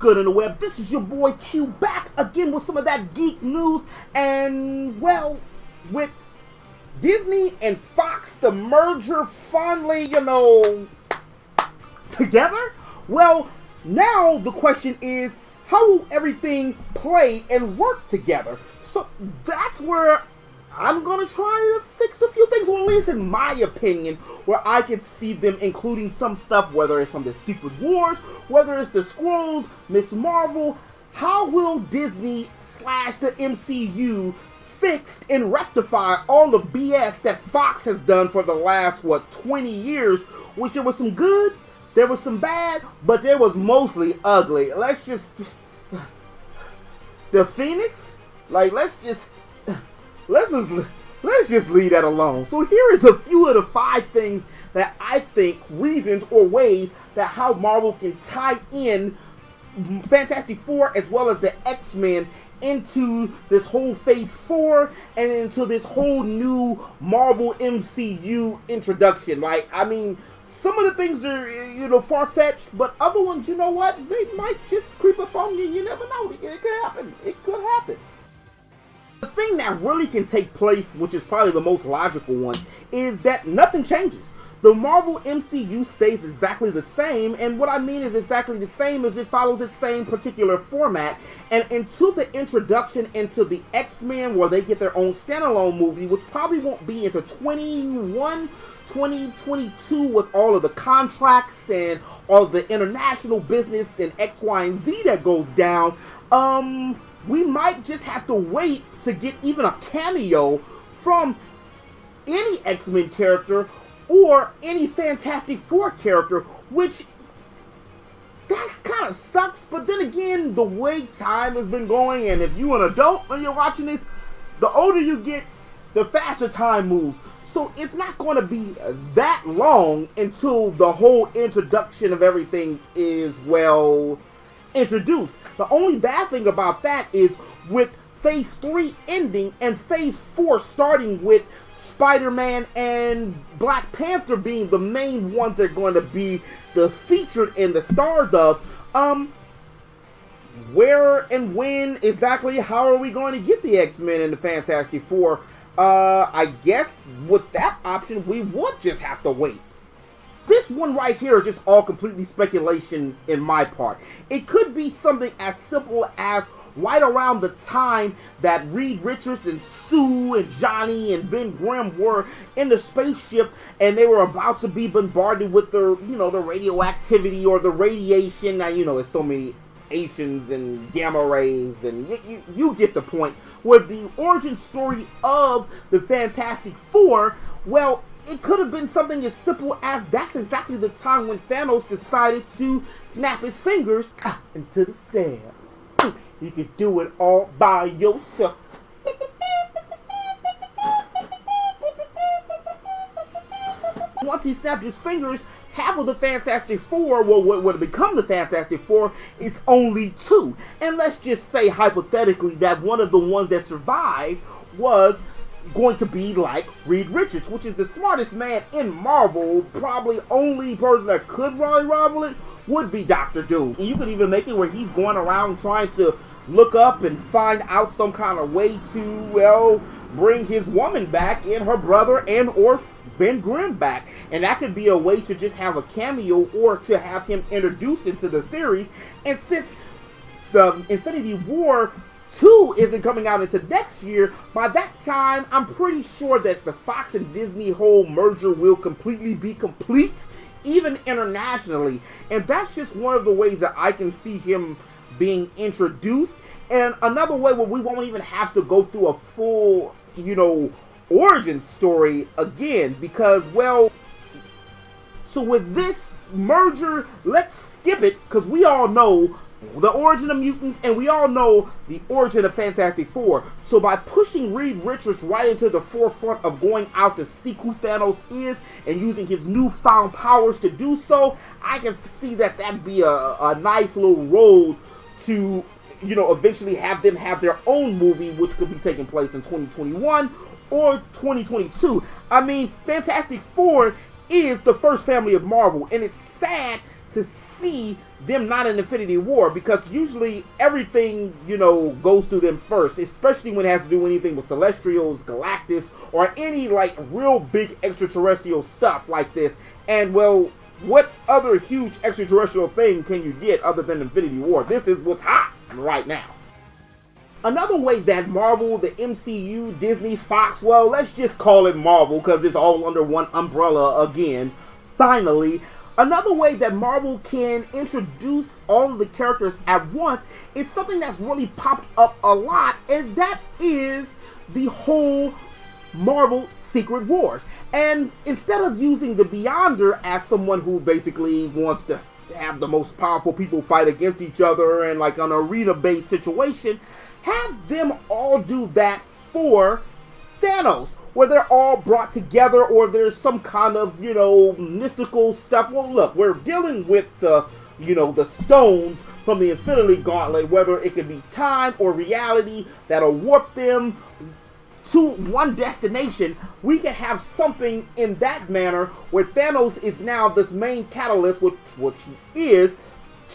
good in the web? This is your boy Q back again with some of that geek news. And, well, with Disney and Fox, the merger finally, together? Well, now the question is, how will everything play and work together? So that's where I'm gonna try to fix a few things, or at least in my opinion, where I can see them including some stuff, whether it's from the Secret Wars, whether it's the Skrulls, Miss Marvel. How will Disney / the MCU fix and rectify all the BS that Fox has done for the last, 20 years, which there was some good, there was some bad, but there was mostly ugly. Let's just... The Phoenix? Let's just leave that alone. So here is a few of the 5 things that I think, reasons or ways that how Marvel can tie in Fantastic Four as well as the X-Men into this whole Phase 4 and into this whole new Marvel MCU introduction. Some of the things are, far-fetched, but other ones, you know what? They might just creep up on you. You never know. It could happen. It could happen. The thing that really can take place, which is probably the most logical one, is that nothing changes. The Marvel MCU stays exactly the same, and what I mean is exactly the same is it follows the same particular format, and until the introduction into the X-Men, where they get their own standalone movie, which probably won't be into 2022 with all of the contracts and all the international business and X, Y, and Z that goes down, we might just have to wait to get even a cameo from any X-Men character or any Fantastic Four character, which that kind of sucks. But then again, the way time has been going, and if you're an adult when you're watching this, the older you get, the faster time moves. So it's not going to be that long until the whole introduction of everything is, introduced. The only bad thing about that is with Phase 3 ending and Phase 4 starting with Spider-Man and Black Panther being the main ones they're going to be the featured in the stars of, where and when exactly, how are we going to get the X-Men and the Fantastic Four? I guess with that option, we would just have to wait. This one right here is just all completely speculation in my part. It could be something as simple as right around the time that Reed Richards and Sue and Johnny and Ben Grimm were in the spaceship and they were about to be bombarded with the, the radioactivity or the radiation. Now, there's so many Asians and gamma rays, and you get the point. Where the origin story of the Fantastic Four, it could have been something as simple as that's exactly the time when Thanos decided to snap his fingers into the stair. You could do it all by yourself. Once he snapped his fingers, half of the Fantastic Four, what would become the Fantastic Four, is only 2. And let's just say, hypothetically, that one of the ones that survived was going to be like Reed Richards, which is the smartest man in Marvel. Probably only person that could really rival it would be Dr. Doom. And you could even make it where he's going around trying to look up and find out some kind of way to, bring his woman back and her brother and or Ben Grimm back. And that could be a way to just have a cameo or to have him introduced into the series. And since the Infinity War 2 isn't coming out until next year, by that time, I'm pretty sure that the Fox and Disney whole merger will completely be complete, even internationally. And that's just one of the ways that I can see him being introduced. And another way where we won't even have to go through a full, origin story again. Because, so with this merger, let's skip it, because we all know the origin of mutants, and we all know the origin of Fantastic Four. So by pushing Reed Richards right into the forefront of going out to seek who Thanos is and using his newfound powers to do so, I can see that that'd be a nice little road to, eventually have them have their own movie, which could be taking place in 2021 or 2022. I mean, Fantastic Four is the first family of Marvel, and it's sad to see them not in Infinity War, because usually everything, goes through them first, especially when it has to do anything with Celestials, Galactus, or any like real big extraterrestrial stuff like this. And well, what other huge extraterrestrial thing can you get other than Infinity War? This is what's hot right now. Another way that Marvel, the MCU, Disney, Fox, well, let's just call it Marvel because it's all under one umbrella again, finally. Another way that Marvel can introduce all of the characters at once is something that's really popped up a lot, and that is the whole Marvel Secret Wars. And instead of using the Beyonder as someone who basically wants to have the most powerful people fight against each other and like an arena-based situation, have them all do that for Thanos, where they're all brought together, or there's some kind of, mystical stuff. Well, look, we're dealing with the, the stones from the Infinity Gauntlet, whether it could be time or reality that'll warp them to one destination. We can have something in that manner where Thanos is now this main catalyst, which he is,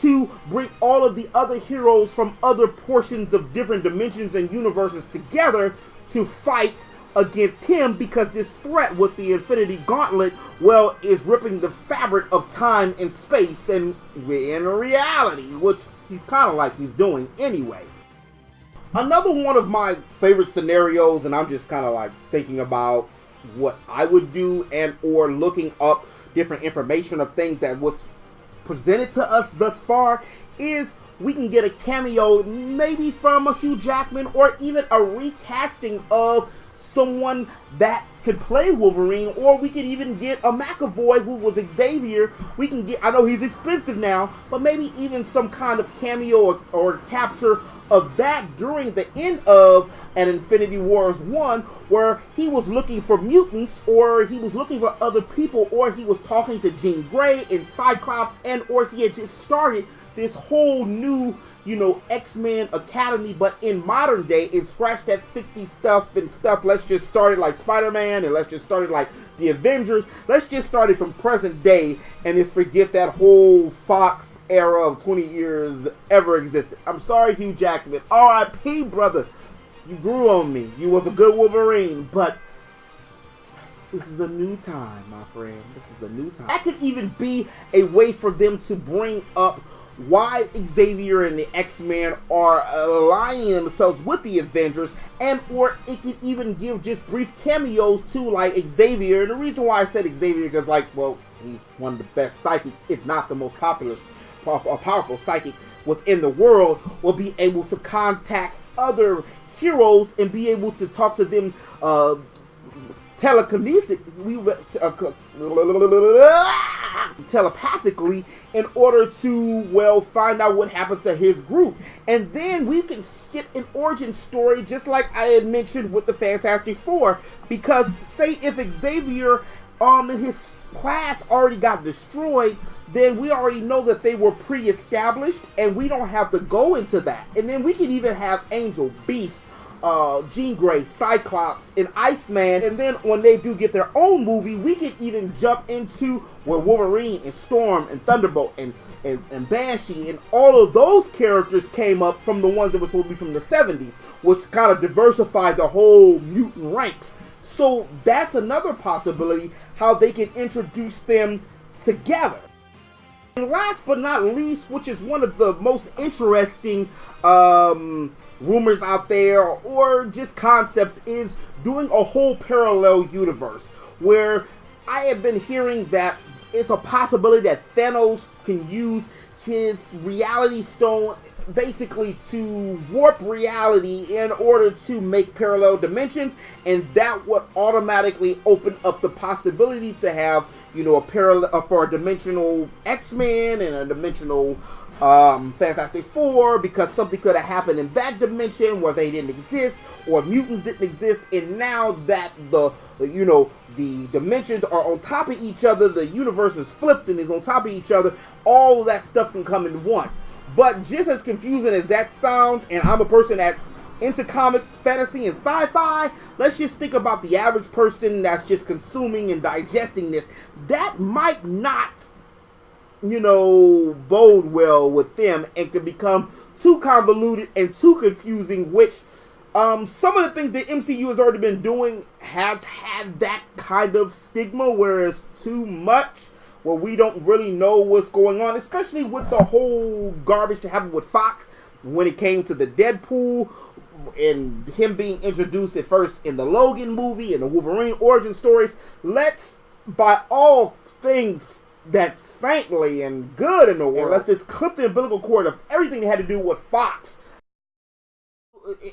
to bring all of the other heroes from other portions of different dimensions and universes together to fight against him, because this threat with the Infinity Gauntlet, well, is ripping the fabric of time and space and in reality, which he's kind of like he's doing anyway. Another one of my favorite scenarios, and I'm just kind of like thinking about what I would do and or looking up different information of things that was presented to us thus far, is we can get a cameo maybe from a Hugh Jackman, or even a recasting of someone that could play Wolverine, or we could even get a McAvoy who was Xavier. We can get, I know he's expensive now, but maybe even some kind of cameo or capture of that during the end of an Infinity Wars 1, where he was looking for mutants, or he was looking for other people, or he was talking to Jean Grey and Cyclops, and or he had just started this whole new, X-Men Academy, but in modern day, and scratch that 60s stuff and stuff. Let's just start it like Spider-Man, and let's just start it like the Avengers. Let's just start it from present day, and just forget that whole Fox era of 20 years ever existed. I'm sorry, Hugh Jackman. R.I.P., brother. You grew on me. You was a good Wolverine, but this is a new time, my friend. This is a new time. That could even be a way for them to bring up why Xavier and the X-Men are aligning themselves with the Avengers, and or it could even give just brief cameos to like Xavier. And the reason why I said Xavier, because he's one of the best psychics, if not the most powerful psychic within the world, will be able to contact other heroes and be able to talk to them telepathically, in order to, find out what happened to his group. And then we can skip an origin story, just like I had mentioned with the Fantastic Four, because say if Xavier and his class already got destroyed, then we already know that they were pre-established, and we don't have to go into that. And then we can even have Angel, Beast, Jean Grey, Cyclops, and Iceman, and then when they do get their own movie, we can even jump into where Wolverine and Storm and Thunderbolt and Banshee and all of those characters came up from the ones that were supposed to be from the 70s, which kind of diversified the whole mutant ranks. So that's another possibility, how they can introduce them together. And last but not least, which is one of the most interesting rumors out there, or just concepts, is doing a whole parallel universe, where I have been hearing that it's a possibility that Thanos can use his reality stone basically to warp reality in order to make parallel dimensions, and that would automatically open up the possibility to have, a parallel for a dimensional X-Men and a dimensional Fantastic Four, because something could have happened in that dimension where they didn't exist, or mutants didn't exist, and now that the dimensions are on top of each other, the universe is flipped and is on top of each other, all of that stuff can come in once. But just as confusing as that sounds, and I'm a person that's into comics, fantasy, and sci-fi, let's just think about the average person that's just consuming and digesting this. That might not bode well with them and can become too convoluted and too confusing, which some of the things that MCU has already been doing has had that kind of stigma where it's too much, where we don't really know what's going on, especially with the whole garbage that happened with Fox when it came to the Deadpool and him being introduced at first in the Logan movie and the Wolverine origin stories. Let's, by all things that's saintly and good in the world, let's just clip the umbilical cord of everything that had to do with Fox.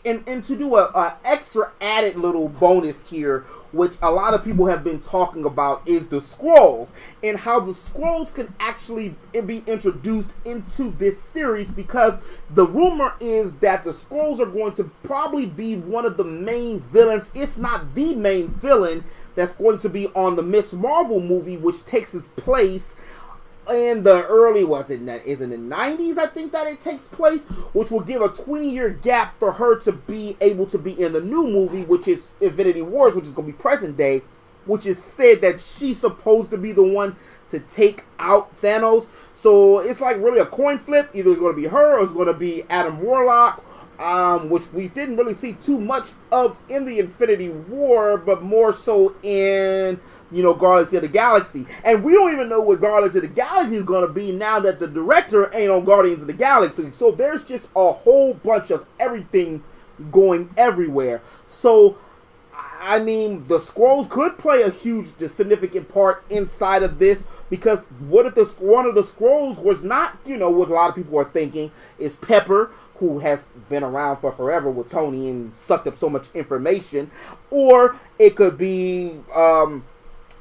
And to do a extra added little bonus here, which a lot of people have been talking about, is the Skrulls and how the Skrulls can actually be introduced into this series, because the rumor is that the Skrulls are going to probably be one of the main villains, if not the main villain, that's going to be on the Miss Marvel movie, which takes its place in the early, is it in the 90s, I think that it takes place, which will give a 20-year gap for her to be able to be in the new movie, which is Infinity Wars, which is going to be present day, which is said that she's supposed to be the one to take out Thanos. So it's like really a coin flip. Either it's going to be her or it's going to be Adam Warlock, which we didn't really see too much of in the Infinity War, but more so in Guardians of the Galaxy. And we don't even know what Guardians of the Galaxy is going to be now that the director ain't on Guardians of the Galaxy. So there's just a whole bunch of everything going everywhere. So, I mean, the Skrulls could play a huge, significant part inside of this, because what if one of the Skrulls was not, what a lot of people are thinking, is Pepper, who has been around for forever with Tony and sucked up so much information, or it could be,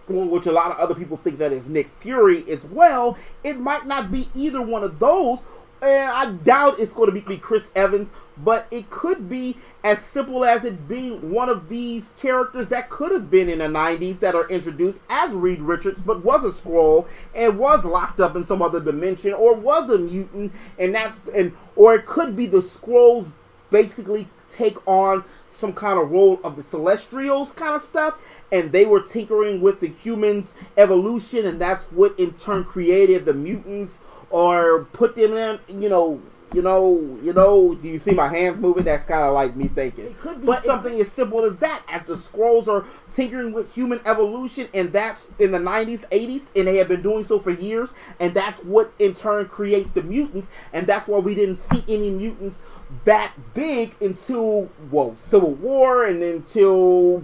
which a lot of other people think that is Nick Fury as well. It might not be either one of those, and I doubt it's going to be Chris Evans, but it could be as simple as it being one of these characters that could have been in the 90s that are introduced as Reed Richards, but was a Skrull and was locked up in some other dimension, or was a mutant, or it could be the Skrulls basically take on some kind of role of the Celestials kind of stuff, and they were tinkering with the humans' evolution, and that's what in turn created the mutants, or put them in, do you see my hands moving? That's kind of like me thinking. It could be something as simple as that, as the Skrulls are tinkering with human evolution, and that's in the 90s, 80s, and they have been doing so for years, and that's what in turn creates the mutants, and that's why we didn't see any mutants that big until, Civil War, and then until,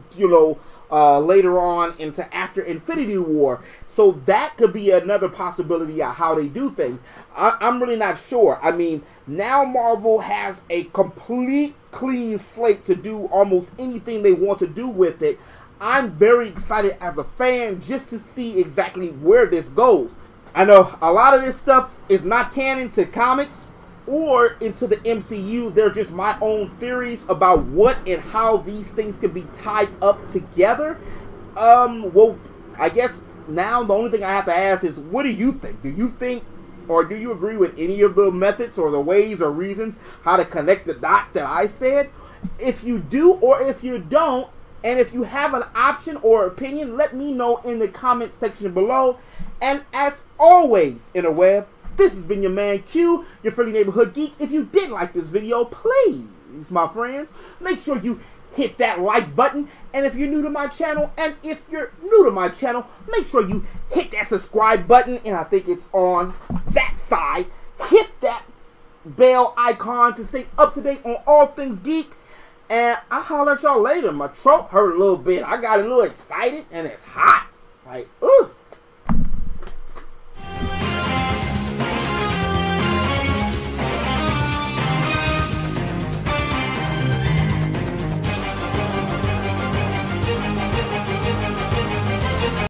later on into after Infinity War. So that could be another possibility of how they do things. I'm really not sure. I mean, now Marvel has a complete clean slate to do almost anything they want to do with it. I'm very excited as a fan just to see exactly where this goes. I know a lot of this stuff is not canon to comics or into the MCU. They're just my own theories about what and how these things can be tied up together. I guess now the only thing I have to ask is, what do you think? Do you think, or do you agree with any of the methods or the ways or reasons how to connect the dots that I said? If you do or if you don't, and if you have an option or opinion, let me know in the comment section below. And as always, interweb, this has been your man Q, your friendly neighborhood geek. If you did like this video, please, my friends, make sure you hit that like button. And if you're new to my channel, make sure you hit that subscribe button. And I think it's on that side. Hit that bell icon to stay up to date on all things geek. And I'll holler at y'all later. My throat hurt a little bit. I got a little excited and it's hot. Like, ooh.